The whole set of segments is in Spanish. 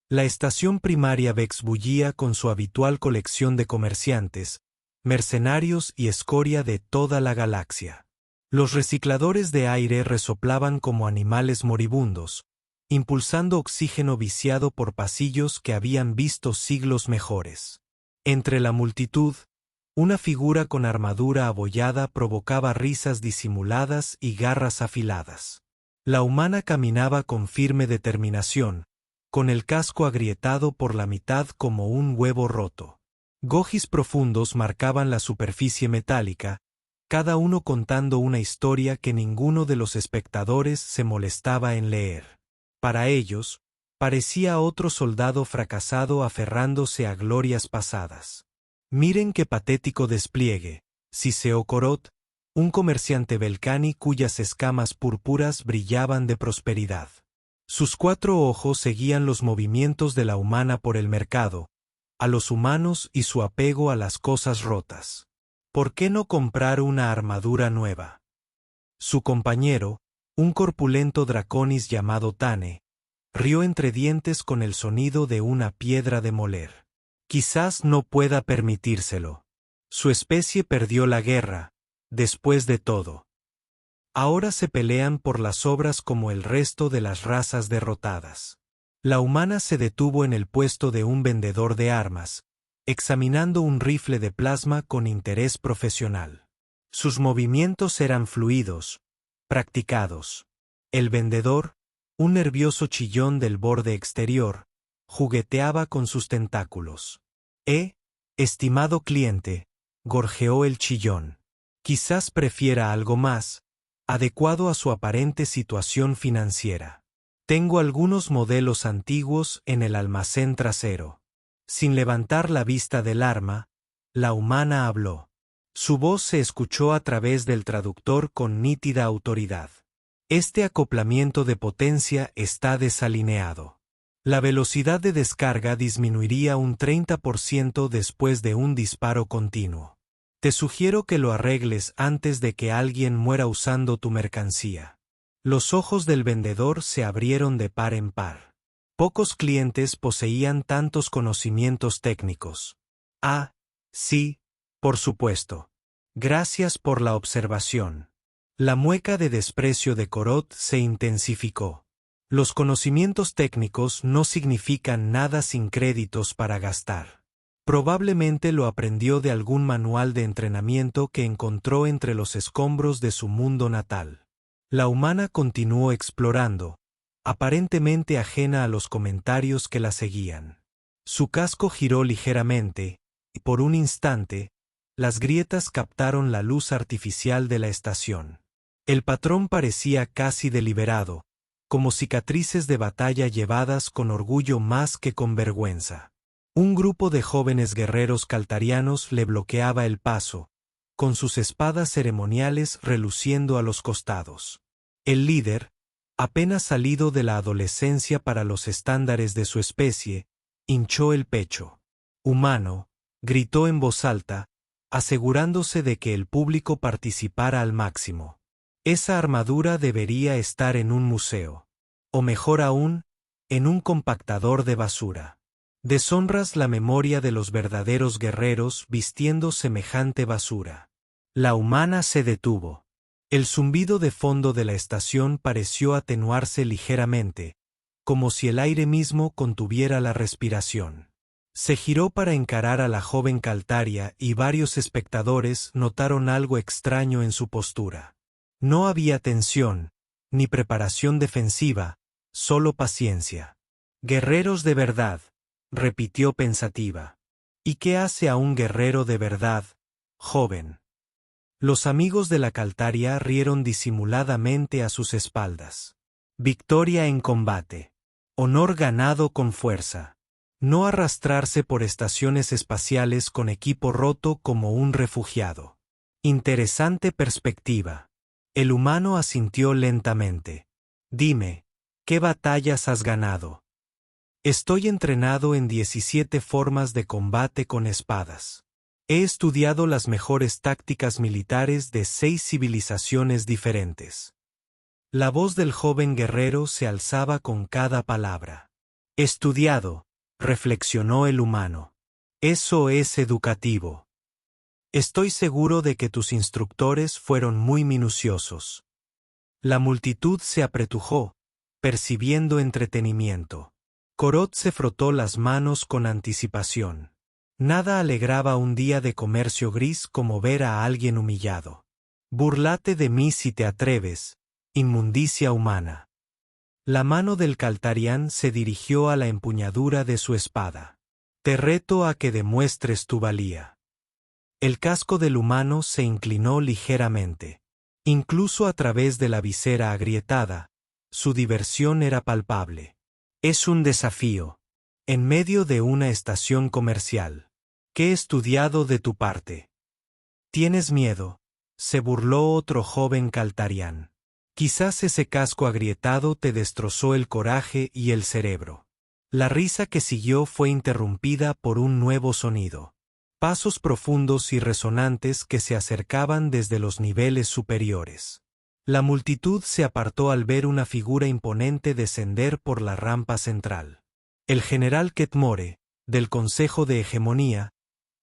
La estación primaria Vex bullía con su habitual colección de comerciantes, mercenarios y escoria de toda la galaxia. Los recicladores de aire resoplaban como animales moribundos, impulsando oxígeno viciado por pasillos que habían visto siglos mejores. Entre la multitud, una figura con armadura abollada provocaba risas disimuladas y garras afiladas. La humana caminaba con firme determinación, con el casco agrietado por la mitad como un huevo roto. Gojis profundos marcaban la superficie metálica, cada uno contando una historia que ninguno de los espectadores se molestaba en leer. Para ellos, parecía otro soldado fracasado aferrándose a glorias pasadas. Miren qué patético despliegue, siseó Corot, un comerciante Belcani cuyas escamas púrpuras brillaban de prosperidad. Sus 4 ojos seguían los movimientos de la humana por el mercado, a los humanos y su apego a las cosas rotas. ¿Por qué no comprar una armadura nueva? Su compañero, un corpulento draconis llamado Tane, rió entre dientes con el sonido de una piedra de moler. Quizás no pueda permitírselo. Su especie perdió la guerra, después de todo. Ahora se pelean por las obras como el resto de las razas derrotadas. La humana se detuvo en el puesto de un vendedor de armas, examinando un rifle de plasma con interés profesional. Sus movimientos eran fluidos, practicados. El vendedor, un nervioso chillón del borde exterior, jugueteaba con sus tentáculos. Estimado cliente, gorjeó el chillón. Quizás prefiera algo más, adecuado a su aparente situación financiera. Tengo algunos modelos antiguos en el almacén trasero. Sin levantar la vista del arma, la humana habló. Su voz se escuchó a través del traductor con nítida autoridad. Este acoplamiento de potencia está desalineado. La velocidad de descarga disminuiría un 30% después de un disparo continuo. Te sugiero que lo arregles antes de que alguien muera usando tu mercancía. Los ojos del vendedor se abrieron de par en par. Pocos clientes poseían tantos conocimientos técnicos. Ah, sí, por supuesto. Gracias por la observación. La mueca de desprecio de Corot se intensificó. Los conocimientos técnicos no significan nada sin créditos para gastar. Probablemente lo aprendió de algún manual de entrenamiento que encontró entre los escombros de su mundo natal. La humana continuó explorando, aparentemente ajena a los comentarios que la seguían. Su casco giró ligeramente, y por un instante, las grietas captaron la luz artificial de la estación. El patrón parecía casi deliberado, como cicatrices de batalla llevadas con orgullo más que con vergüenza. Un grupo de jóvenes guerreros caltarianos le bloqueaba el paso, con sus espadas ceremoniales reluciendo a los costados. El líder, apenas salido de la adolescencia para los estándares de su especie, hinchó el pecho. Humano, gritó en voz alta, asegurándose de que el público participara al máximo. Esa armadura debería estar en un museo. O mejor aún, en un compactador de basura. Deshonras la memoria de los verdaderos guerreros vistiendo semejante basura. La humana se detuvo. El zumbido de fondo de la estación pareció atenuarse ligeramente, como si el aire mismo contuviera la respiración. Se giró para encarar a la joven Caltaria y varios espectadores notaron algo extraño en su postura. No había tensión, ni preparación defensiva, solo paciencia. Guerreros de verdad, repitió pensativa. ¿Y qué hace a un guerrero de verdad, joven? Los amigos de la Caltaria rieron disimuladamente a sus espaldas. Victoria en combate. Honor ganado con fuerza. No arrastrarse por estaciones espaciales con equipo roto como un refugiado. Interesante perspectiva. El humano asintió lentamente. Dime, ¿qué batallas has ganado? Estoy entrenado en 17 formas de combate con espadas. He estudiado las mejores tácticas militares de 6 civilizaciones diferentes. La voz del joven guerrero se alzaba con cada palabra. Estudiado, reflexionó el humano. Eso es educativo. Estoy seguro de que tus instructores fueron muy minuciosos. La multitud se apretujó, percibiendo entretenimiento. Corot se frotó las manos con anticipación. Nada alegraba un día de comercio gris como ver a alguien humillado. Búrlate de mí si te atreves, inmundicia humana. La mano del Caltarián se dirigió a la empuñadura de su espada. Te reto a que demuestres tu valía. El casco del humano se inclinó ligeramente. Incluso a través de la visera agrietada, su diversión era palpable. Es un desafío. En medio de una estación comercial. ¿Qué he estudiado de tu parte? ¿Tienes miedo? Se burló otro joven Caltarián. Quizás ese casco agrietado te destrozó el coraje y el cerebro. La risa que siguió fue interrumpida por un nuevo sonido. Pasos profundos y resonantes que se acercaban desde los niveles superiores. La multitud se apartó al ver una figura imponente descender por la rampa central. El general Ketmore, del Consejo de Hegemonía,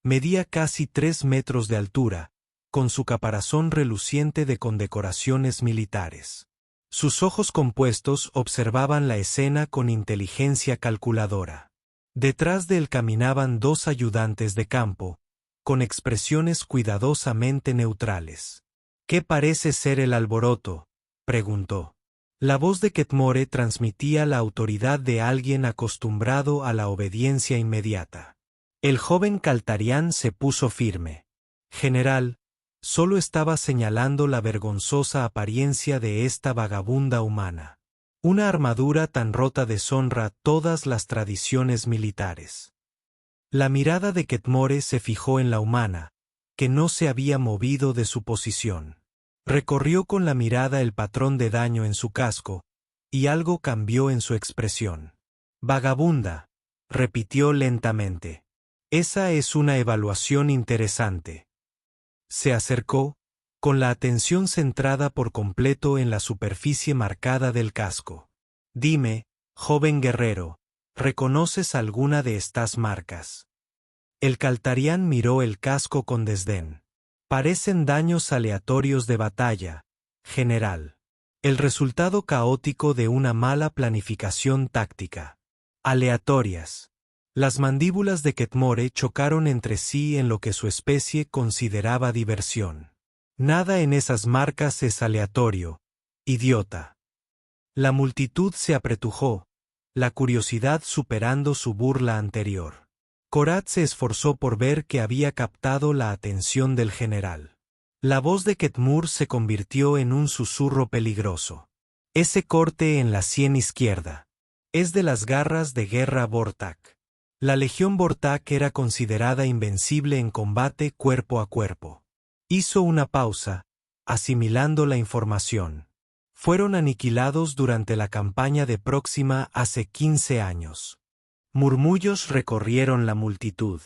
medía casi 3 metros de altura, con su caparazón reluciente de condecoraciones militares. Sus ojos compuestos observaban la escena con inteligencia calculadora. Detrás de él caminaban 2 ayudantes de campo, con expresiones cuidadosamente neutrales. ¿Qué parece ser el alboroto?, preguntó. La voz de Ketmore transmitía la autoridad de alguien acostumbrado a la obediencia inmediata. El joven Caltarián se puso firme. General, solo estaba señalando la vergonzosa apariencia de esta vagabunda humana. Una armadura tan rota deshonra todas las tradiciones militares. La mirada de Ketmore se fijó en la humana, que no se había movido de su posición. Recorrió con la mirada el patrón de daño en su casco, y algo cambió en su expresión. Vagabunda, repitió lentamente. Esa es una evaluación interesante. Se acercó, con la atención centrada por completo en la superficie marcada del casco. Dime, joven guerrero, ¿reconoces alguna de estas marcas? El Caltarián miró el casco con desdén. Parecen daños aleatorios de batalla, general. El resultado caótico de una mala planificación táctica. Aleatorias. Las mandíbulas de Ketmore chocaron entre sí en lo que su especie consideraba diversión. Nada en esas marcas es aleatorio, idiota. La multitud se apretujó, la curiosidad superando su burla anterior. Korat se esforzó por ver que había captado la atención del general. La voz de Ketmur se convirtió en un susurro peligroso. Ese corte en la sien izquierda. Es de las garras de guerra Vortak. La legión Vortak era considerada invencible en combate cuerpo a cuerpo. Hizo una pausa, asimilando la información. Fueron aniquilados durante la campaña de Próxima hace 15 años. Murmullos recorrieron la multitud.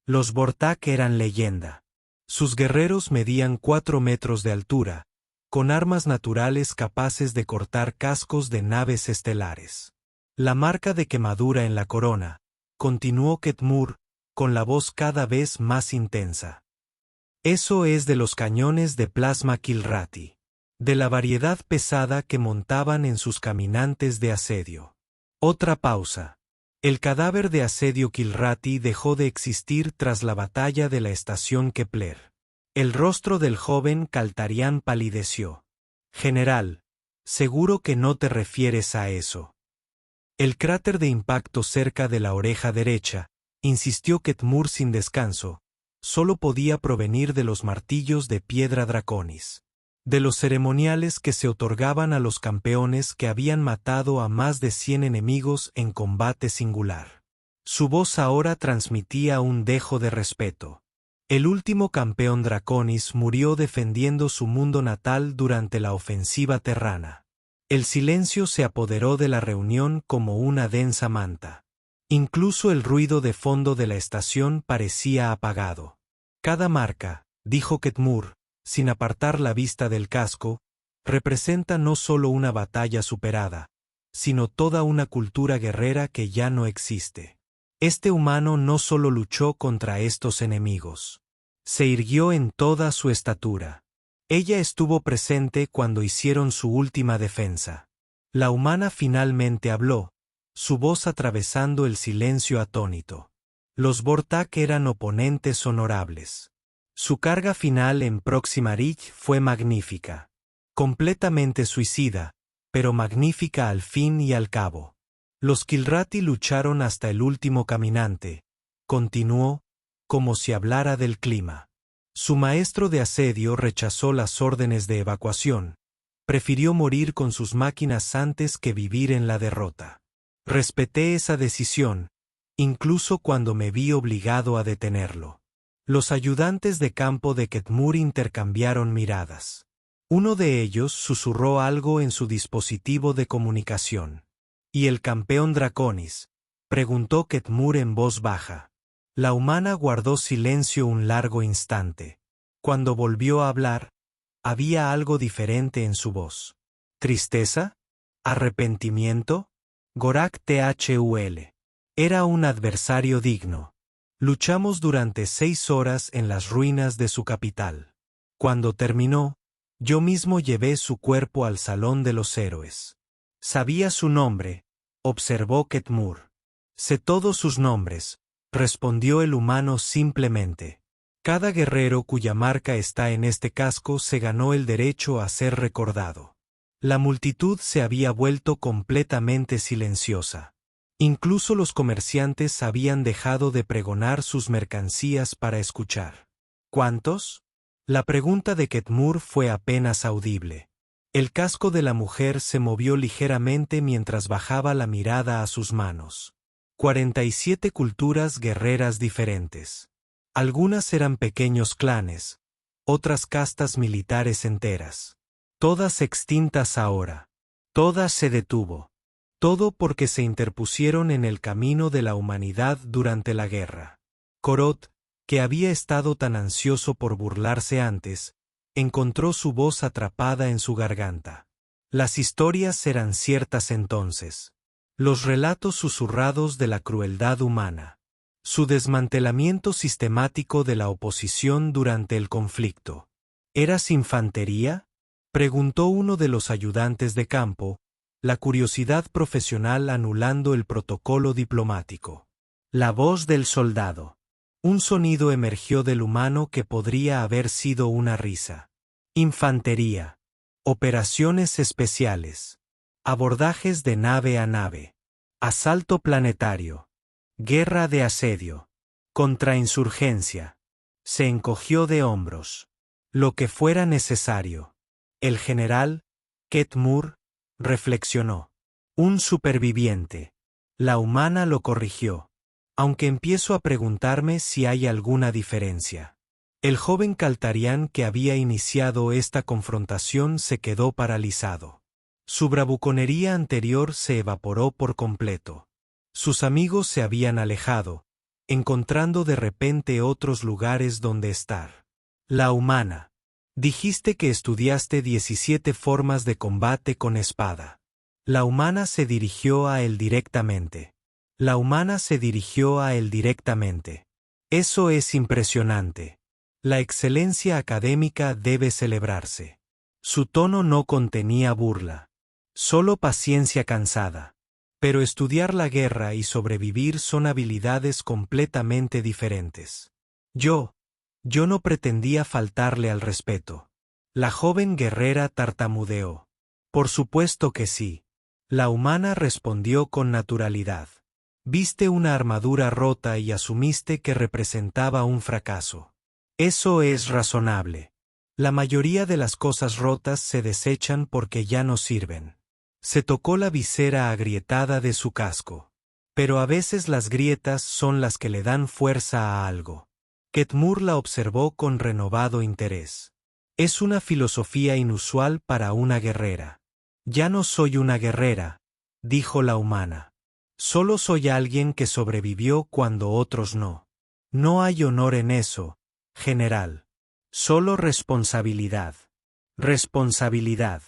Los Vortak eran leyenda. Sus guerreros medían 4 metros de altura, con armas naturales capaces de cortar cascos de naves estelares. La marca de quemadura en la corona, continuó Ketmur, con la voz cada vez más intensa. Eso es de los cañones de plasma Kilrati, de la variedad pesada que montaban en sus caminantes de asedio. Otra pausa. El cadáver de asedio Kilrati dejó de existir tras la batalla de la estación Kepler. El rostro del joven Caltarián palideció. General, seguro que no te refieres a eso. El cráter de impacto cerca de la oreja derecha, insistió Ketmur sin descanso, solo podía provenir de los martillos de piedra draconis. De los ceremoniales que se otorgaban a los campeones que habían matado a más de 100 enemigos en combate singular. Su voz ahora transmitía un dejo de respeto. El último campeón draconis murió defendiendo su mundo natal durante la ofensiva terrana. El silencio se apoderó de la reunión como una densa manta. Incluso el ruido de fondo de la estación parecía apagado. Cada marca, dijo Ketmur, sin apartar la vista del casco, representa no solo una batalla superada, sino toda una cultura guerrera que ya no existe. Este humano no solo luchó contra estos enemigos. Se irguió en toda su estatura. Ella estuvo presente cuando hicieron su última defensa. La humana finalmente habló, su voz atravesando el silencio atónito. Los Vortak eran oponentes honorables. Su carga final en Proxima Ridge fue magnífica. Completamente suicida, pero magnífica al fin y al cabo. Los Kilrathi lucharon hasta el último caminante. Continuó, como si hablara del clima. Su maestro de asedio rechazó las órdenes de evacuación. Prefirió morir con sus máquinas antes que vivir en la derrota. Respeté esa decisión, incluso cuando me vi obligado a detenerlo. Los ayudantes de campo de Ketmur intercambiaron miradas. Uno de ellos susurró algo en su dispositivo de comunicación. ¿Y el campeón Draconis?, preguntó Ketmur en voz baja. La humana guardó silencio un largo instante. Cuando volvió a hablar, había algo diferente en su voz. ¿Tristeza? ¿Arrepentimiento? Gorak Thul. Era un adversario digno. Luchamos durante 6 horas en las ruinas de su capital. Cuando terminó, yo mismo llevé su cuerpo al Salón de los Héroes. Sabía su nombre, observó Ketmur. Sé todos sus nombres, respondió el humano simplemente. Cada guerrero cuya marca está en este casco se ganó el derecho a ser recordado. La multitud se había vuelto completamente silenciosa. Incluso los comerciantes habían dejado de pregonar sus mercancías para escuchar. ¿Cuántos? La pregunta de Ketmur fue apenas audible. El casco de la mujer se movió ligeramente mientras bajaba la mirada a sus manos. 47 culturas guerreras diferentes. Algunas eran pequeños clanes, otras castas militares enteras. Todas extintas ahora. Todas se detuvo. Todo porque se interpusieron en el camino de la humanidad durante la guerra. Korot, que había estado tan ansioso por burlarse antes, encontró su voz atrapada en su garganta. Las historias eran ciertas entonces. Los relatos susurrados de la crueldad humana. Su desmantelamiento sistemático de la oposición durante el conflicto. ¿Eras infantería?, preguntó uno de los ayudantes de campo, la curiosidad profesional anulando el protocolo diplomático. La voz del soldado. Un sonido emergió del humano que podría haber sido una risa. Infantería. Operaciones especiales. Abordajes de nave a nave. Asalto planetario. Guerra de asedio. Contrainsurgencia. Se encogió de hombros. Lo que fuera necesario. El general, Ketmur, reflexionó. Un superviviente. La humana lo corrigió. Aunque empiezo a preguntarme si hay alguna diferencia. El joven Kaltarian que había iniciado esta confrontación se quedó paralizado. Su bravuconería anterior se evaporó por completo. Sus amigos se habían alejado, encontrando de repente otros lugares donde estar. La humana. Dijiste que estudiaste 17 formas de combate con espada. La humana se dirigió a él directamente. La humana se dirigió a él directamente. Eso es impresionante. La excelencia académica debe celebrarse. Su tono no contenía burla. Solo paciencia cansada. Pero estudiar la guerra y sobrevivir son habilidades completamente diferentes. Yo no pretendía faltarle al respeto. La joven guerrera tartamudeó. Por supuesto que sí. La humana respondió con naturalidad. Viste una armadura rota y asumiste que representaba un fracaso. Eso es razonable. La mayoría de las cosas rotas se desechan porque ya no sirven. Se tocó la visera agrietada de su casco. Pero a veces las grietas son las que le dan fuerza a algo. Ketmur la observó con renovado interés. Es una filosofía inusual para una guerrera. Ya no soy una guerrera, dijo la humana. Solo soy alguien que sobrevivió cuando otros no. No hay honor en eso, general. Solo responsabilidad. Responsabilidad.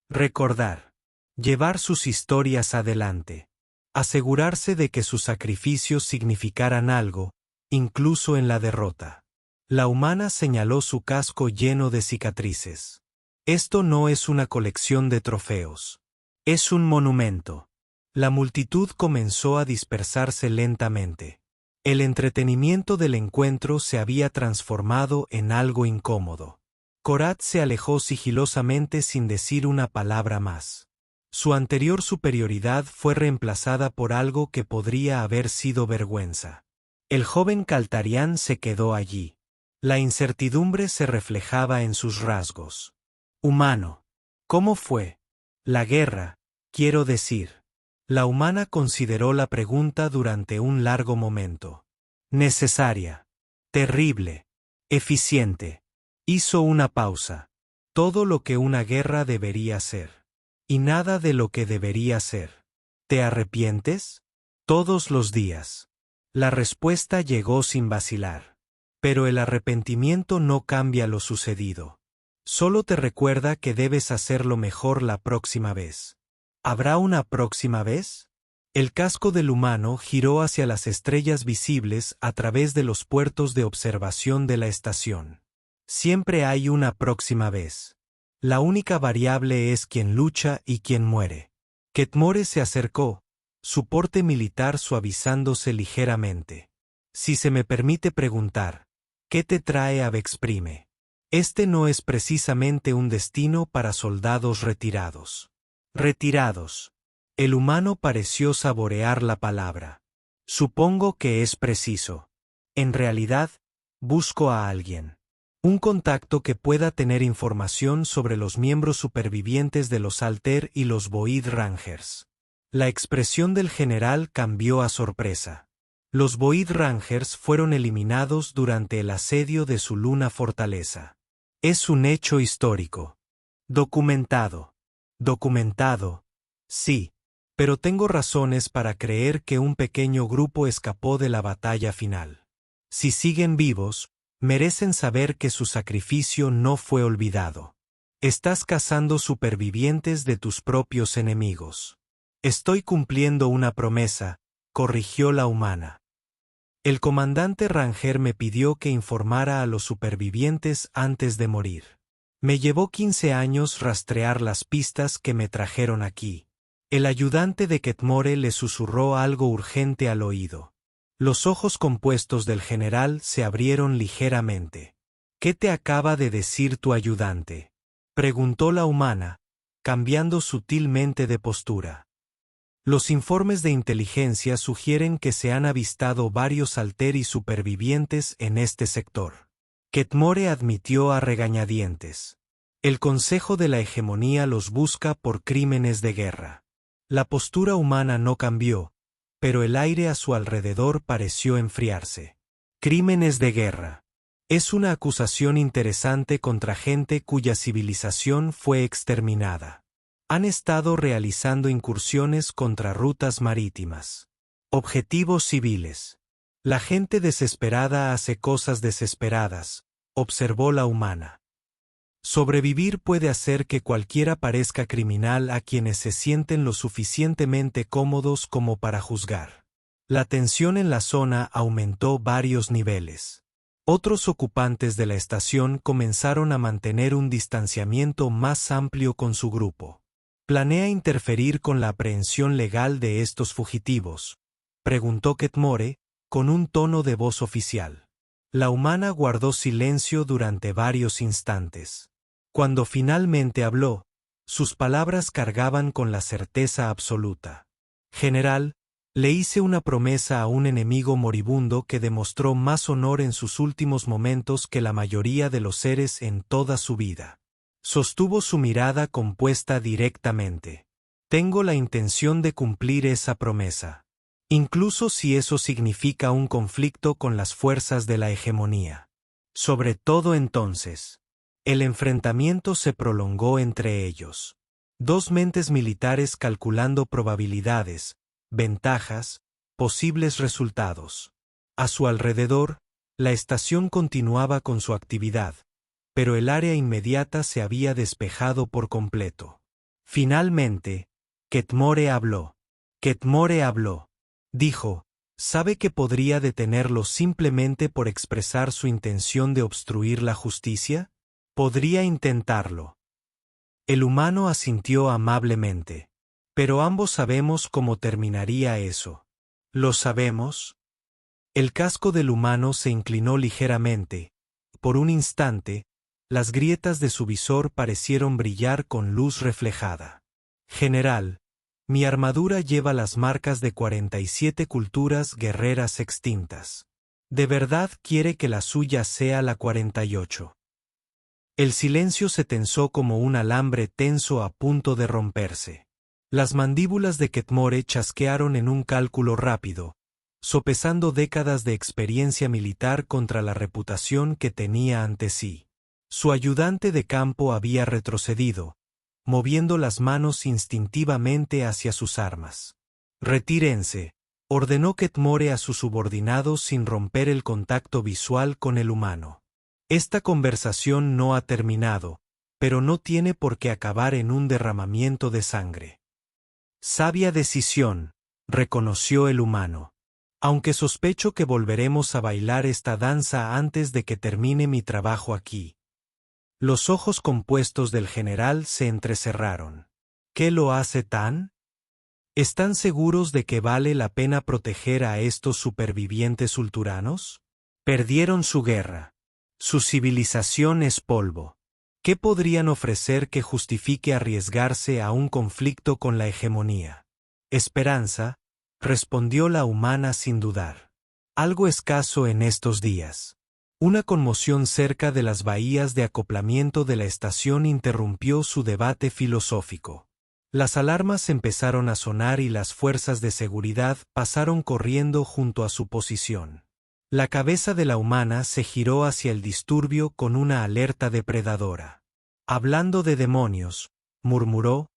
Recordar. llevar sus historias adelante, asegurarse de que sus sacrificios significaran algo, incluso en la derrota. La humana señaló su casco lleno de cicatrices. Esto no es una colección de trofeos. Es un monumento. La multitud comenzó a dispersarse lentamente. El entretenimiento del encuentro se había transformado en algo incómodo. Korat se alejó sigilosamente sin decir una palabra más. Su anterior superioridad fue reemplazada por algo que podría haber sido vergüenza. El joven Kaltarián se quedó allí. La incertidumbre se reflejaba en sus rasgos. Humano. ¿Cómo fue? La guerra, quiero decir. La humana consideró la pregunta durante un largo momento. Necesaria. Terrible. Eficiente. Hizo una pausa. Todo lo que una guerra debería ser. Y nada de lo que debería ser. ¿Te arrepientes? Todos los días. La respuesta llegó sin vacilar. Pero el arrepentimiento no cambia lo sucedido. Solo te recuerda que debes hacerlo mejor la próxima vez. ¿Habrá una próxima vez? El casco del humano giró hacia las estrellas visibles a través de los puertos de observación de la estación. Siempre hay una próxima vez. La única variable es quién lucha y quién muere. Ketmore se acercó, su porte militar suavizándose ligeramente. Si se me permite preguntar, ¿qué te trae a Vexprime? Este no es precisamente un destino para soldados retirados. Retirados. El humano pareció saborear la palabra. Supongo que es preciso. En realidad, busco a alguien. Un contacto que pueda tener información sobre los miembros supervivientes de los Alter y los Void Rangers. La expresión del general cambió a sorpresa. Los Void Rangers fueron eliminados durante el asedio de su luna fortaleza. Es un hecho histórico. Documentado. Documentado. Sí. Pero tengo razones para creer que un pequeño grupo escapó de la batalla final. Si siguen vivos, merecen saber que su sacrificio no fue olvidado. Estás cazando supervivientes de tus propios enemigos. Estoy cumpliendo una promesa, corrigió la humana. El comandante Ranger me pidió que informara a los supervivientes antes de morir. Me llevó 15 años rastrear las pistas que me trajeron aquí. El ayudante de Ketmore le susurró algo urgente al oído. Los ojos compuestos del general se abrieron ligeramente. ¿Qué te acaba de decir tu ayudante?, preguntó la humana, cambiando sutilmente de postura. Los informes de inteligencia sugieren que se han avistado varios Alteri supervivientes en este sector. Ketmore admitió a regañadientes. El Consejo de la Hegemonía los busca por crímenes de guerra. La postura humana no cambió, pero el aire a su alrededor pareció enfriarse. Crímenes de guerra. Es una acusación interesante contra gente cuya civilización fue exterminada. Han estado realizando incursiones contra rutas marítimas. Objetivos civiles. La gente desesperada hace cosas desesperadas, observó la humana. Sobrevivir puede hacer que cualquiera parezca criminal a quienes se sienten lo suficientemente cómodos como para juzgar. La tensión en la zona aumentó varios niveles. Otros ocupantes de la estación comenzaron a mantener un distanciamiento más amplio con su grupo. ¿Planea interferir con la aprehensión legal de estos fugitivos?, preguntó Ketmore, con un tono de voz oficial. La humana guardó silencio durante varios instantes. Cuando finalmente habló, sus palabras cargaban con la certeza absoluta. General, le hice una promesa a un enemigo moribundo que demostró más honor en sus últimos momentos que la mayoría de los seres en toda su vida. Sostuvo su mirada compuesta directamente. Tengo la intención de cumplir esa promesa. Incluso si eso significa un conflicto con las fuerzas de la hegemonía. Sobre todo entonces. El enfrentamiento se prolongó entre ellos. Dos mentes militares calculando probabilidades, ventajas, posibles resultados. A su alrededor, la estación continuaba con su actividad, pero el área inmediata se había despejado por completo. Finalmente, Ketmore habló. Ketmore habló. Dijo, ¿sabe que podría detenerlo simplemente por expresar su intención de obstruir la justicia? Podría intentarlo. El humano asintió amablemente. Pero ambos sabemos cómo terminaría eso. ¿Lo sabemos? El casco del humano se inclinó ligeramente. Por un instante, las grietas de su visor parecieron brillar con luz reflejada. General, mi armadura lleva las marcas de 47 culturas guerreras extintas. ¿De verdad quiere que la suya sea la 48? El silencio se tensó como un alambre tenso a punto de romperse. Las mandíbulas de Ketmore chasquearon en un cálculo rápido, sopesando décadas de experiencia militar contra la reputación que tenía ante sí. Su ayudante de campo había retrocedido, moviendo las manos instintivamente hacia sus armas. «Retírense», ordenó Ketmore a sus subordinados sin romper el contacto visual con el humano. Esta conversación no ha terminado, pero no tiene por qué acabar en un derramamiento de sangre. Sabia decisión, reconoció el humano. Aunque sospecho que volveremos a bailar esta danza antes de que termine mi trabajo aquí. Los ojos compuestos del general se entrecerraron. ¿Qué lo hace tan? ¿Están seguros de que vale la pena proteger a estos supervivientes ulturanos? Perdieron su guerra. Su civilización es polvo. ¿Qué podrían ofrecer que justifique arriesgarse a un conflicto con la hegemonía? Esperanza, respondió la humana sin dudar. Algo escaso en estos días. Una conmoción cerca de las bahías de acoplamiento de la estación interrumpió su debate filosófico. Las alarmas empezaron a sonar y las fuerzas de seguridad pasaron corriendo junto a su posición. La cabeza de la humana se giró hacia el disturbio con una alerta depredadora. Hablando de demonios, murmuró,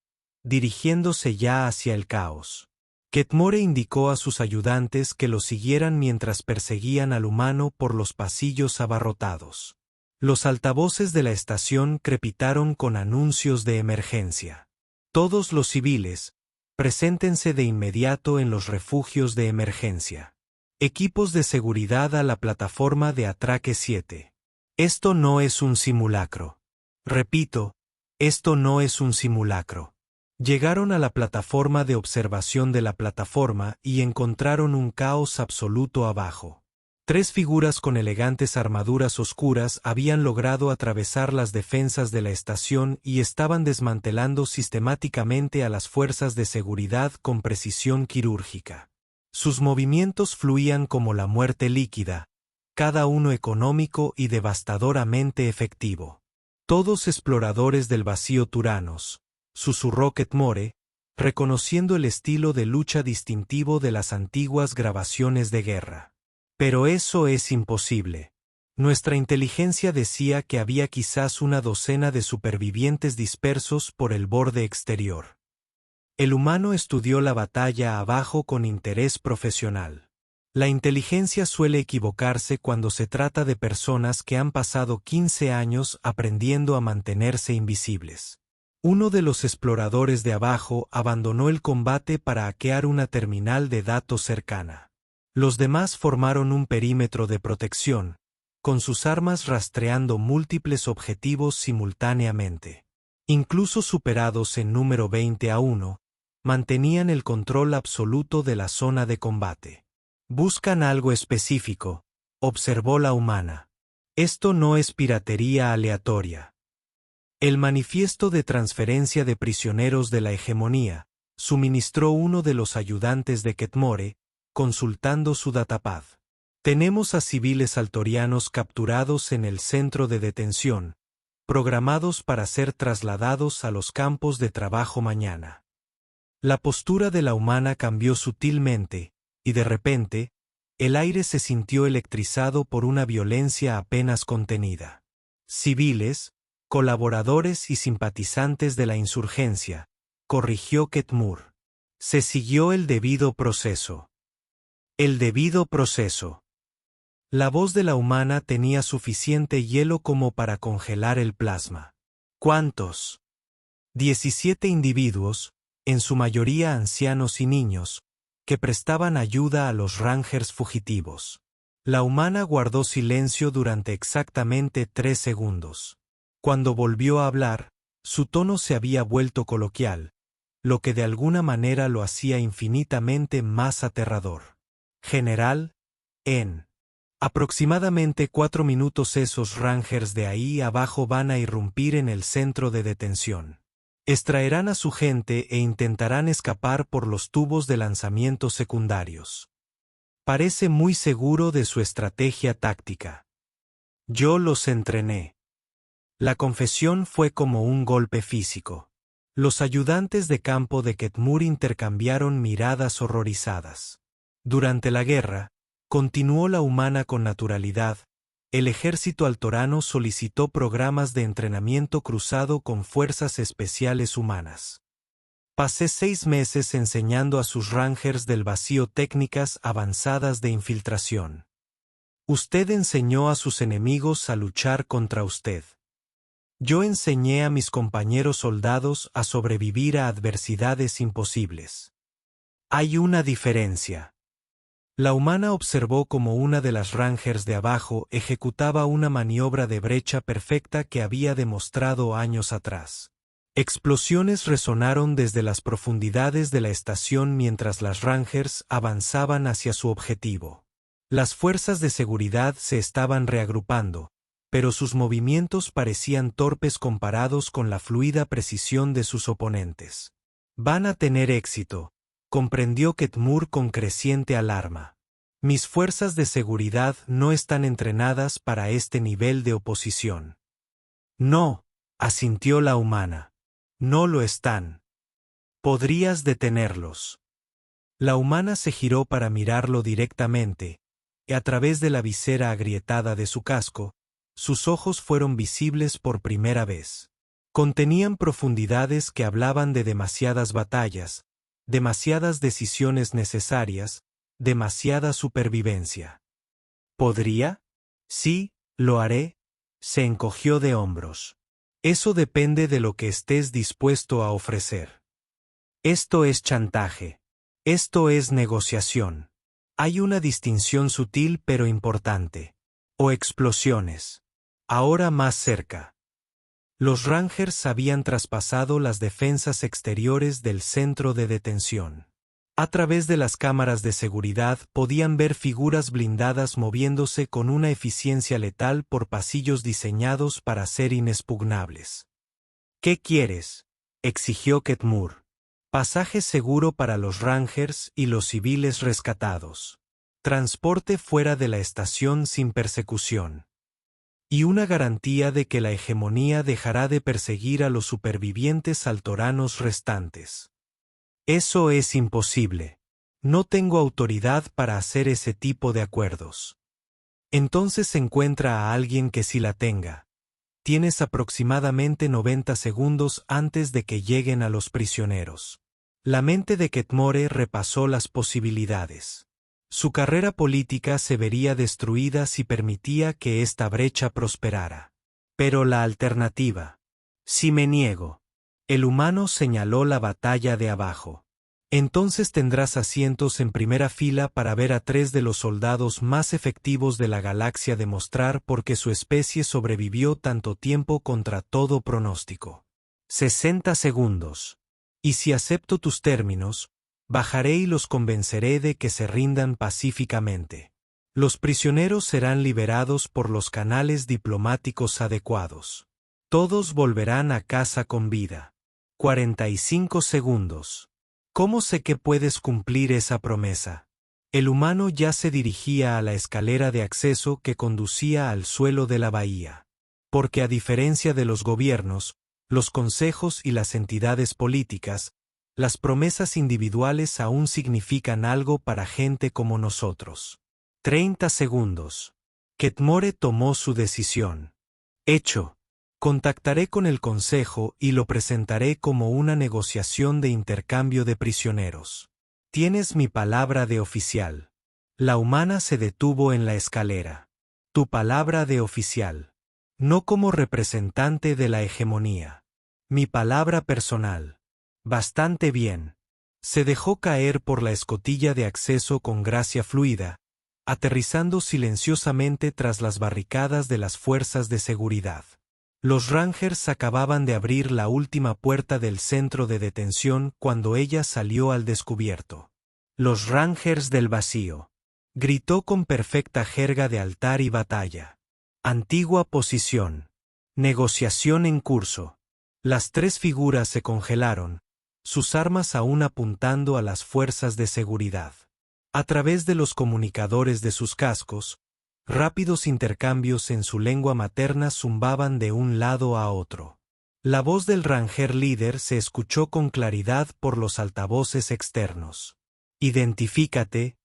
dirigiéndose ya hacia el caos. Ketmore indicó a sus ayudantes que lo siguieran mientras perseguían al humano por los pasillos abarrotados. Los altavoces de la estación crepitaron con anuncios de emergencia. Todos los civiles, preséntense de inmediato en los refugios de emergencia. Equipos de seguridad a la plataforma de atraque 7. Esto no es un simulacro. Repito, esto no es un simulacro. Llegaron a la plataforma de observación de la plataforma y encontraron un caos absoluto abajo. 3 figuras con elegantes armaduras oscuras habían logrado atravesar las defensas de la estación y estaban desmantelando sistemáticamente a las fuerzas de seguridad con precisión quirúrgica. Sus movimientos fluían como la muerte líquida, cada uno económico y devastadoramente efectivo. Todos exploradores del vacío turanos, susurró Ketmore, reconociendo el estilo de lucha distintivo de las antiguas grabaciones de guerra. Pero eso es imposible. Nuestra inteligencia decía que había quizás una docena de supervivientes dispersos por el borde exterior. El humano estudió la batalla abajo con interés profesional. La inteligencia suele equivocarse cuando se trata de personas que han pasado 15 años aprendiendo a mantenerse invisibles. Uno de los exploradores de abajo abandonó el combate para hackear una terminal de datos cercana. Los demás formaron un perímetro de protección, con sus armas rastreando múltiples objetivos simultáneamente. Incluso superados en número 20-1, mantenían el control absoluto de la zona de combate. Buscan algo específico, observó la humana. Esto no es piratería aleatoria. El manifiesto de transferencia de prisioneros de la hegemonía, suministró uno de los ayudantes de Ketmore, consultando su datapad. Tenemos a civiles altorianos capturados en el centro de detención, programados para ser trasladados a los campos de trabajo mañana. La postura de la humana cambió sutilmente, y de repente, el aire se sintió electrizado por una violencia apenas contenida. Civiles, colaboradores y simpatizantes de la insurgencia, corrigió Ketmure. Se siguió el debido proceso. El debido proceso. La voz de la humana tenía suficiente hielo como para congelar el plasma. ¿Cuántos? 17 individuos, en su mayoría ancianos y niños, que prestaban ayuda a los Rangers fugitivos. La humana guardó silencio durante exactamente 3 segundos. Cuando volvió a hablar, su tono se había vuelto coloquial, lo que de alguna manera lo hacía infinitamente más aterrador. General, en aproximadamente 4 minutos esos Rangers de ahí abajo van a irrumpir en el centro de detención. Extraerán a su gente e intentarán escapar por los tubos de lanzamiento secundarios. Parece muy seguro de su estrategia táctica. Yo los entrené. La confesión fue como un golpe físico. Los ayudantes de campo de Ketmur intercambiaron miradas horrorizadas. Durante la guerra, continuó la humana con naturalidad, el ejército altorano solicitó programas de entrenamiento cruzado con fuerzas especiales humanas. Pasé 6 meses enseñando a sus Rangers del vacío técnicas avanzadas de infiltración. Usted enseñó a sus enemigos a luchar contra usted. Yo enseñé a mis compañeros soldados a sobrevivir a adversidades imposibles. Hay una diferencia. La humana observó cómo una de las Rangers de abajo ejecutaba una maniobra de brecha perfecta que había demostrado años atrás. Explosiones resonaron desde las profundidades de la estación mientras las Rangers avanzaban hacia su objetivo. Las fuerzas de seguridad se estaban reagrupando, pero sus movimientos parecían torpes comparados con la fluida precisión de sus oponentes. Van a tener éxito, comprendió Ketmur con creciente alarma. Mis fuerzas de seguridad no están entrenadas para este nivel de oposición. No, asintió la humana. No lo están. Podrías detenerlos. La humana se giró para mirarlo directamente, y a través de la visera agrietada de su casco, sus ojos fueron visibles por primera vez. Contenían profundidades que hablaban de demasiadas batallas, demasiadas decisiones necesarias, demasiada supervivencia. ¿Podría? Sí, lo haré. Se encogió de hombros. Eso depende de lo que estés dispuesto a ofrecer. Esto es chantaje. Esto es negociación. Hay una distinción sutil pero importante. O explosiones. Ahora más cerca. Los Rangers habían traspasado las defensas exteriores del centro de detención. A través de las cámaras de seguridad podían ver figuras blindadas moviéndose con una eficiencia letal por pasillos diseñados para ser inexpugnables. ¿Qué quieres?, exigió Ketmur. Pasaje seguro para los Rangers y los civiles rescatados. Transporte fuera de la estación sin persecución. Y una garantía de que la hegemonía dejará de perseguir a los supervivientes altoranos restantes. Eso es imposible. No tengo autoridad para hacer ese tipo de acuerdos. Entonces encuentra a alguien que sí la tenga. Tienes aproximadamente 90 segundos antes de que lleguen a los prisioneros. La mente de Ketmore repasó las posibilidades. Su carrera política se vería destruida si permitía que esta brecha prosperara. Pero la alternativa. Si me niego. El humano señaló la batalla de abajo. Entonces tendrás asientos en primera fila para ver a 3 de los soldados más efectivos de la galaxia demostrar por qué su especie sobrevivió tanto tiempo contra todo pronóstico. 60 segundos. Y si acepto tus términos, bajaré y los convenceré de que se rindan pacíficamente. Los prisioneros serán liberados por los canales diplomáticos adecuados. Todos volverán a casa con vida. 45 segundos. ¿Cómo sé que puedes cumplir esa promesa? El humano ya se dirigía a la escalera de acceso que conducía al suelo de la bahía. Porque a diferencia de los gobiernos, los consejos y las entidades políticas, las promesas individuales aún significan algo para gente como nosotros. 30 segundos. Ketmore tomó su decisión. Hecho. Contactaré con el consejo y lo presentaré como una negociación de intercambio de prisioneros. Tienes mi palabra de oficial. La humana se detuvo en la escalera. Tu palabra de oficial. No como representante de la hegemonía. Mi palabra personal. Bastante bien. Se dejó caer por la escotilla de acceso con gracia fluida, aterrizando silenciosamente tras las barricadas de las fuerzas de seguridad. Los Rangers acababan de abrir la última puerta del centro de detención cuando ella salió al descubierto. «Los Rangers del vacío», gritó con perfecta jerga de altar y batalla. Antigua posición. Negociación en curso. Las tres figuras se congelaron, sus armas aún apuntando a las fuerzas de seguridad. A través de los comunicadores de sus cascos, rápidos intercambios en su lengua materna zumbaban de un lado a otro. La voz del Ranger líder se escuchó con claridad por los altavoces externos. Identifícate,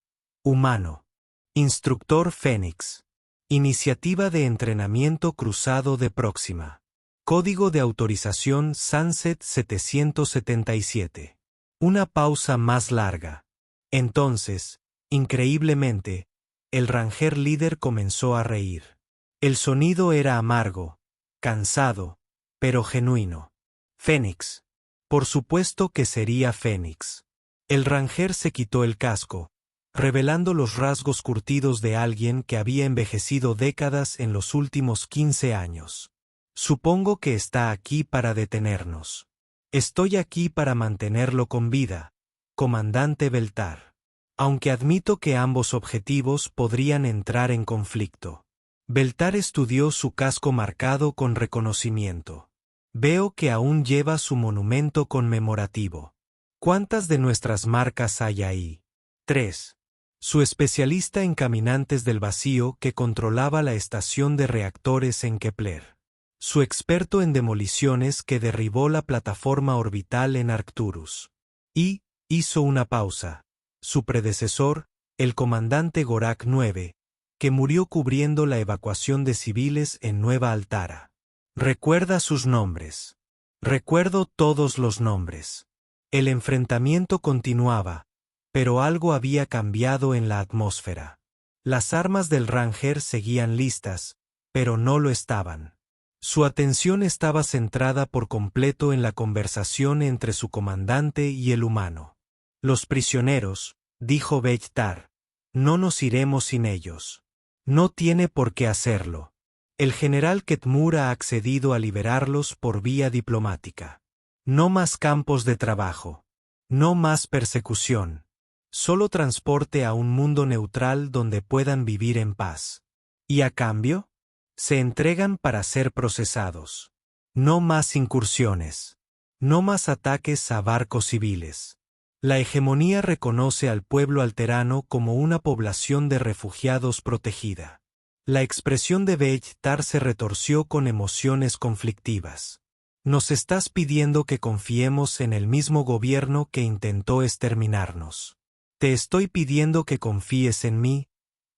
humano. Instructor Fénix. Iniciativa de entrenamiento cruzado de Próxima. Código de autorización Sunset 777. Una pausa más larga. Entonces, increíblemente, el Ranger líder comenzó a reír. El sonido era amargo, cansado, pero genuino. Fénix. Por supuesto que sería Fénix. El Ranger se quitó el casco, revelando los rasgos curtidos de alguien que había envejecido décadas en los últimos 15 años. Supongo que está aquí para detenernos. Estoy aquí para mantenerlo con vida, comandante Beltar. Aunque admito que ambos objetivos podrían entrar en conflicto. Beltar estudió su casco marcado con reconocimiento. Veo que aún lleva su monumento conmemorativo. ¿Cuántas de nuestras marcas hay ahí? 3. Su especialista en caminantes del vacío que controlaba la estación de reactores en Kepler. Su experto en demoliciones que derribó la plataforma orbital en Arcturus. Y, hizo una pausa. Su predecesor, el comandante Gorak 9, que murió cubriendo la evacuación de civiles en Nueva Altara. Recuerda sus nombres. Recuerdo todos los nombres. El enfrentamiento continuaba, pero algo había cambiado en la atmósfera. Las armas del Ranger seguían listas, pero no lo estaban. Su atención estaba centrada por completo en la conversación entre su comandante y el humano. Los prisioneros, dijo Beltar, no nos iremos sin ellos. No tiene por qué hacerlo. El general Ketmur ha accedido a liberarlos por vía diplomática. No más campos de trabajo. No más persecución. Solo transporte a un mundo neutral donde puedan vivir en paz. ¿Y a cambio? Se entregan para ser procesados. No más incursiones. No más ataques a barcos civiles. La hegemonía reconoce al pueblo alterano como una población de refugiados protegida. La expresión de Beltar se retorció con emociones conflictivas. Nos estás pidiendo que confiemos en el mismo gobierno que intentó exterminarnos. Te estoy pidiendo que confíes en mí,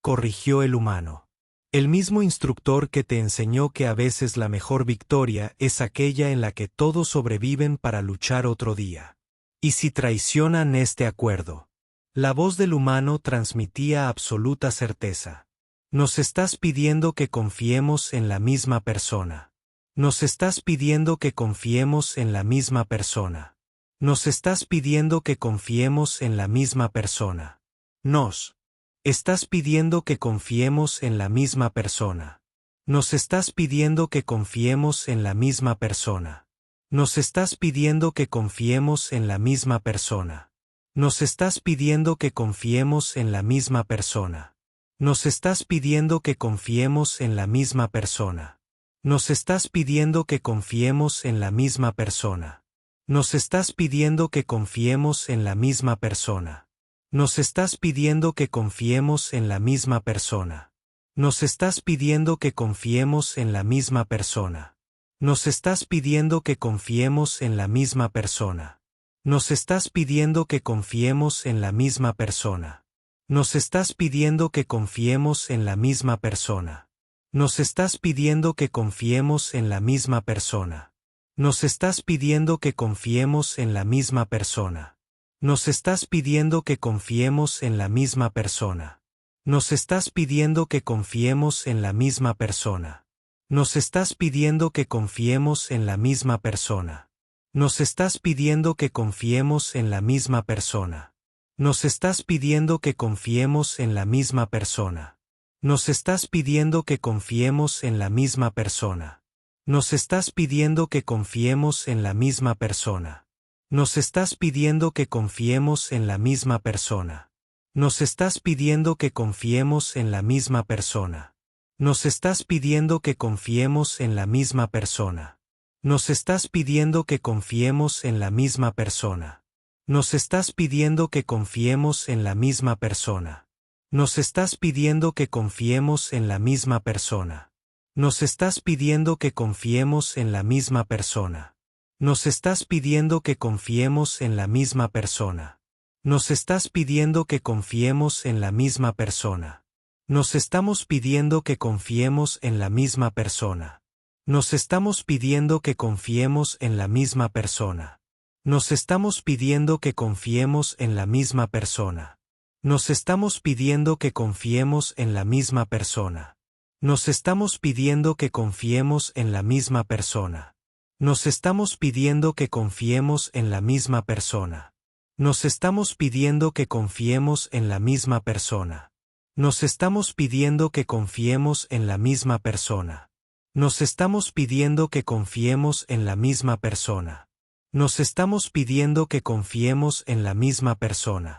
corrigió el humano. El mismo instructor que te enseñó que a veces la mejor victoria es aquella en la que todos sobreviven para luchar otro día. ¿Y si traicionan este acuerdo? La voz del humano transmitía absoluta certeza. Nos estás pidiendo que confiemos en la misma persona. Nos estás pidiendo que confiemos en la misma persona. Nos estás pidiendo que confiemos en la misma persona. Nos estás pidiendo que confiemos en la misma persona. Nos estás pidiendo que confiemos en la misma persona. Nos estás pidiendo que confiemos en la misma persona. Nos estás pidiendo que confiemos en la misma persona. Nos estás pidiendo que confiemos en la misma persona. Nos estás pidiendo que confiemos en la misma persona. Nos estás pidiendo que confiemos en la misma persona. Nos estás pidiendo que confiemos en la misma persona. Nos estás pidiendo que confiemos en la misma persona. Nos estás pidiendo que confiemos en la misma persona. Nos estás pidiendo que confiemos en la misma persona. Nos estás pidiendo que confiemos en la misma persona. Nos estás pidiendo que confiemos en la misma persona. Nos estás pidiendo que confiemos en la misma persona. Nos estás pidiendo que confiemos en la misma persona. Nos estás pidiendo que confiemos en la misma persona. Nos estás pidiendo que confiemos en la misma persona. Nos estás pidiendo que confiemos en la misma persona. Nos estás pidiendo que confiemos en la misma persona. Nos estás pidiendo que confiemos en la misma persona. Nos estás pidiendo que confiemos en la misma persona. Nos estás pidiendo que confiemos en la misma persona. Nos estás pidiendo que confiemos en la misma persona. Nos estás pidiendo que confiemos en la misma persona. Nos estás pidiendo que confiemos en la misma persona. Nos estás pidiendo que confiemos en la misma persona. Nos estás pidiendo que confiemos en la misma persona. Nos estás pidiendo que confiemos en la misma persona. Nos estás pidiendo que confiemos en la misma persona. Nos estás pidiendo que confiemos en la misma persona. Nos estamos pidiendo que confiemos en la misma persona. Nos estamos pidiendo que confiemos en la misma persona. Nos estamos pidiendo que confiemos en la misma persona. Nos estamos pidiendo que confiemos en la misma persona. Nos estamos pidiendo que confiemos en la misma persona. Nos estamos pidiendo que confiemos en la misma persona. Nos estamos pidiendo que confiemos en la misma persona. Nos estamos pidiendo que confiemos en la misma persona. Nos estamos pidiendo que confiemos en la misma persona. Nos estamos pidiendo que confiemos en la misma persona.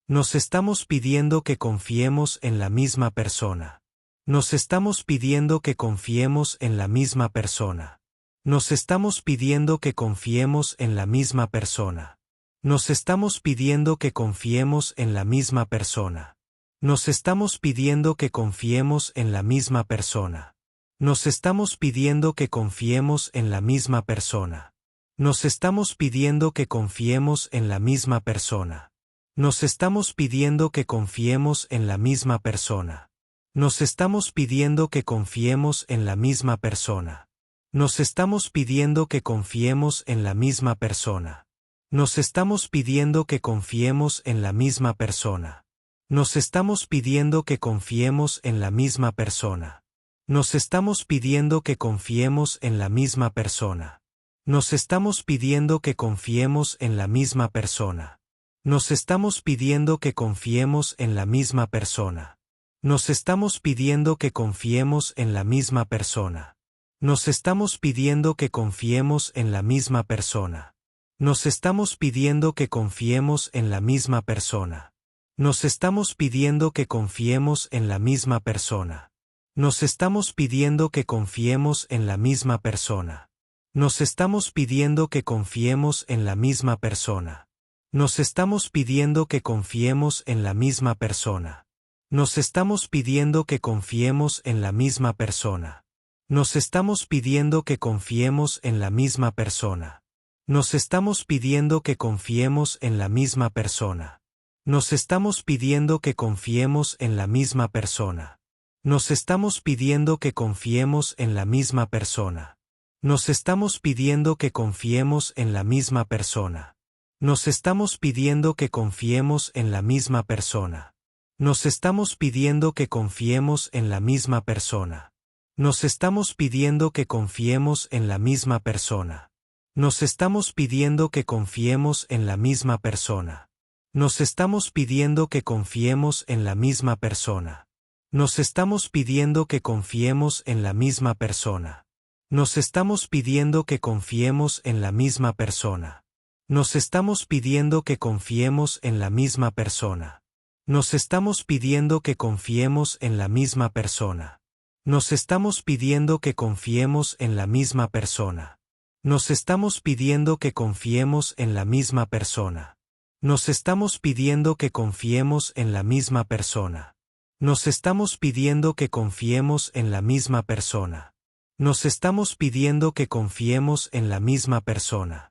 Nos estamos pidiendo que confiemos en la misma persona. Nos estamos pidiendo que confiemos en la misma persona. Nos estamos pidiendo que confiemos en la misma persona. Nos estamos pidiendo que confiemos en la misma persona. Nos estamos pidiendo que confiemos en la misma persona. Nos estamos pidiendo que confiemos en la misma persona. Nos estamos pidiendo que confiemos en la misma persona. Nos estamos pidiendo que confiemos en la misma persona. Nos estamos pidiendo que confiemos en la misma persona. Nos estamos pidiendo que confiemos en la misma persona. Nos estamos pidiendo que confiemos en la misma persona. Nos estamos pidiendo que confiemos en la misma persona. Nos estamos pidiendo que confiemos en la misma persona. Nos estamos pidiendo que confiemos en la misma persona. Nos estamos pidiendo que confiemos en la misma persona. Nos estamos pidiendo que confiemos en la misma persona. Nos estamos pidiendo que confiemos en la misma persona. Nos estamos pidiendo que confiemos en la misma persona. Nos estamos pidiendo que confiemos en la misma persona. Nos estamos pidiendo que confiemos en la misma persona. Nos estamos pidiendo que confiemos en la misma persona. Nos estamos pidiendo que confiemos en la misma persona. Nos estamos pidiendo que confiemos en la misma persona. Nos estamos pidiendo que confiemos en la misma persona. Nos estamos pidiendo que confiemos en la misma persona. Nos estamos pidiendo que confiemos en la misma persona. Nos estamos pidiendo que confiemos en la misma persona. Nos estamos pidiendo que confiemos en la misma persona. Nos estamos pidiendo que confiemos en la misma persona. Nos estamos pidiendo que confiemos en la misma persona. Nos estamos pidiendo que confiemos en la misma persona. Nos estamos pidiendo que confiemos en la misma persona. Nos estamos pidiendo que confiemos en la misma persona. Nos estamos pidiendo que confiemos en la misma persona. Nos estamos pidiendo que confiemos en la misma persona. Nos estamos pidiendo que confiemos en la misma persona. Nos estamos pidiendo que confiemos en la misma persona. Nos estamos pidiendo que confiemos en la misma persona. Nos estamos pidiendo que confiemos en la misma persona. Nos estamos pidiendo que confiemos en la misma persona. Nos estamos pidiendo que confiemos en la misma persona. Nos estamos pidiendo que confiemos en la misma persona.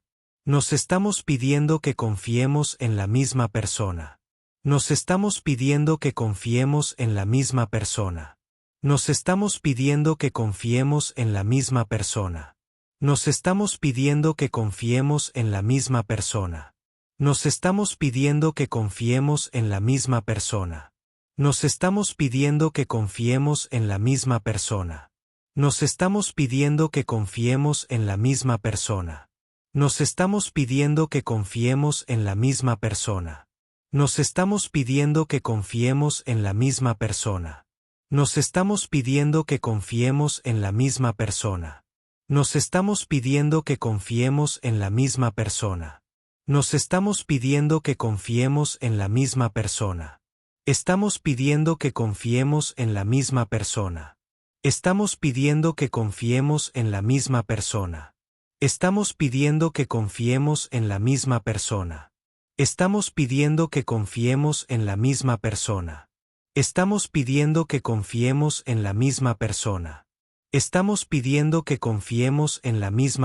Nos estamos pidiendo que confiemos en la misma persona. Nos estamos pidiendo que confiemos en la misma persona. Nos estamos pidiendo que confiemos en la misma persona. Nos estamos pidiendo que confiemos en la misma persona. Nos estamos pidiendo que confiemos en la misma persona. Nos estamos pidiendo que confiemos en la misma persona. Nos estamos pidiendo que confiemos en la misma persona. Nos estamos pidiendo que confiemos en la misma persona. Nos estamos pidiendo que confiemos en la misma persona. Nos estamos pidiendo que confiemos en la misma persona. Nos estamos pidiendo que confiemos en la misma persona. Nos estamos pidiendo que confiemos en la misma persona. Estamos pidiendo que confiemos en la misma persona. Estamos pidiendo que confiemos en la misma persona. Estamos pidiendo que confiemos en la misma persona. Estamos pidiendo que confiemos en la misma persona. Estamos pidiendo que confiemos en la misma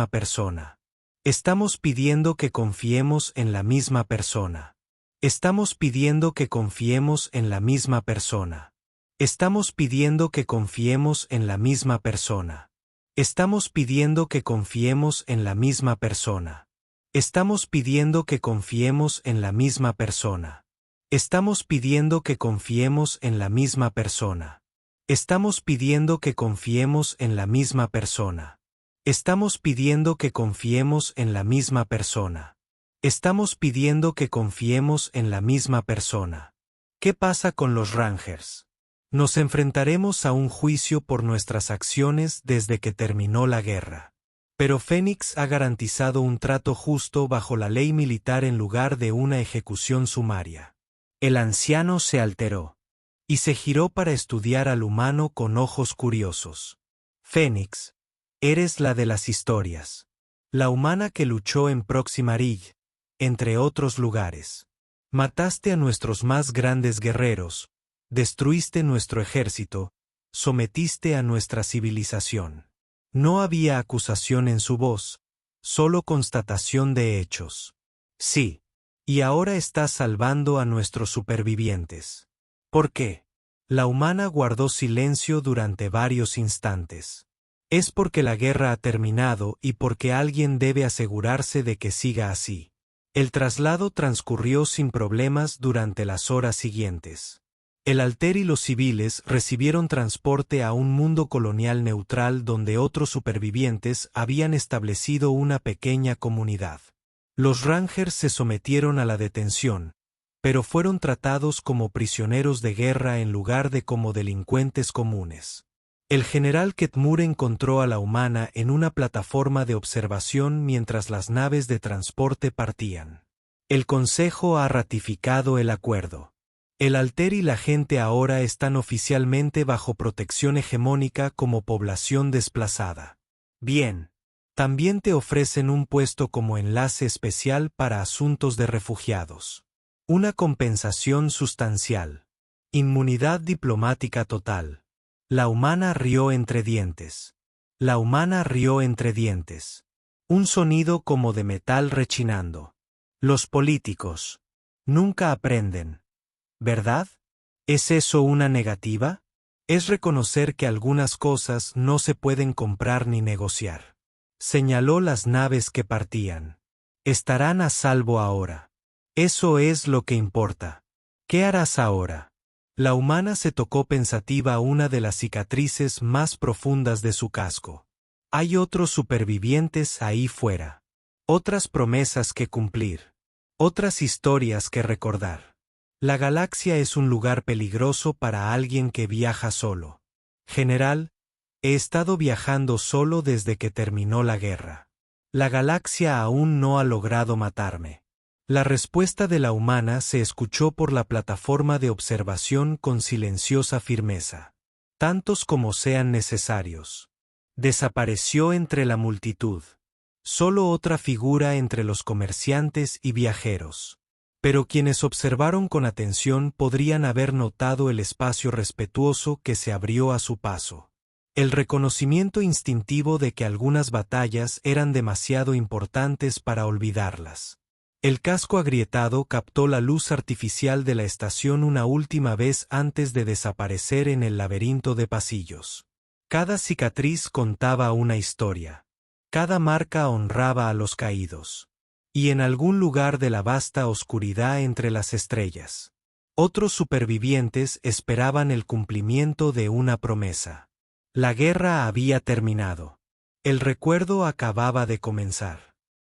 persona. Estamos pidiendo que confiemos en la misma persona. Estamos pidiendo que confiemos en la misma persona. Estamos pidiendo que confiemos en la misma persona. Estamos pidiendo que confiemos en la misma persona. Estamos pidiendo que confiemos en la misma persona. Estamos pidiendo que confiemos en la misma persona. Estamos pidiendo que confiemos en la misma persona. Estamos pidiendo que confiemos en la misma persona. Estamos pidiendo que confiemos en la misma persona. Estamos pidiendo que confiemos en la misma persona. ¿Qué pasa con los Rangers? Nos enfrentaremos a un juicio por nuestras acciones desde que terminó la guerra. Pero Fénix ha garantizado un trato justo bajo la ley militar en lugar de una ejecución sumaria. El anciano se alteró y se giró para estudiar al humano con ojos curiosos. Fénix, eres la de las historias. La humana que luchó en Proximarille, entre otros lugares. Mataste a nuestros más grandes guerreros. Destruiste nuestro ejército, sometiste a nuestra civilización. No había acusación en su voz, solo constatación de hechos. Sí, y ahora estás salvando a nuestros supervivientes. ¿Por qué? La humana guardó silencio durante varios instantes. Es porque la guerra ha terminado y porque alguien debe asegurarse de que siga así. El traslado transcurrió sin problemas durante las horas siguientes. El Alter y los civiles recibieron transporte a un mundo colonial neutral donde otros supervivientes habían establecido una pequeña comunidad. Los Rangers se sometieron a la detención, pero fueron tratados como prisioneros de guerra en lugar de como delincuentes comunes. El general Ketmure encontró a la humana en una plataforma de observación mientras las naves de transporte partían. El Consejo ha ratificado el acuerdo. El Alter y la gente ahora están oficialmente bajo protección hegemónica como población desplazada. Bien. También te ofrecen un puesto como enlace especial para asuntos de refugiados. Una compensación sustancial. Inmunidad diplomática total. La humana rió entre dientes. La humana rió entre dientes. Un sonido como de metal rechinando. Los políticos nunca aprenden. ¿Verdad? ¿Es eso una negativa? Es reconocer que algunas cosas no se pueden comprar ni negociar. Señaló las naves que partían. Estarán a salvo ahora. Eso es lo que importa. ¿Qué harás ahora? La humana se tocó pensativa una de las cicatrices más profundas de su casco. Hay otros supervivientes ahí fuera. Otras promesas que cumplir. Otras historias que recordar. La galaxia es un lugar peligroso para alguien que viaja solo. General, he estado viajando solo desde que terminó la guerra. La galaxia aún no ha logrado matarme. La respuesta de la humana se escuchó por la plataforma de observación con silenciosa firmeza. Tantos como sean necesarios. Desapareció entre la multitud. Solo otra figura entre los comerciantes y viajeros. Pero quienes observaron con atención podrían haber notado el espacio respetuoso que se abrió a su paso. El reconocimiento instintivo de que algunas batallas eran demasiado importantes para olvidarlas. El casco agrietado captó la luz artificial de la estación una última vez antes de desaparecer en el laberinto de pasillos. Cada cicatriz contaba una historia. Cada marca honraba a los caídos. Y en algún lugar de la vasta oscuridad entre las estrellas, otros supervivientes esperaban el cumplimiento de una promesa. La guerra había terminado. El recuerdo acababa de comenzar.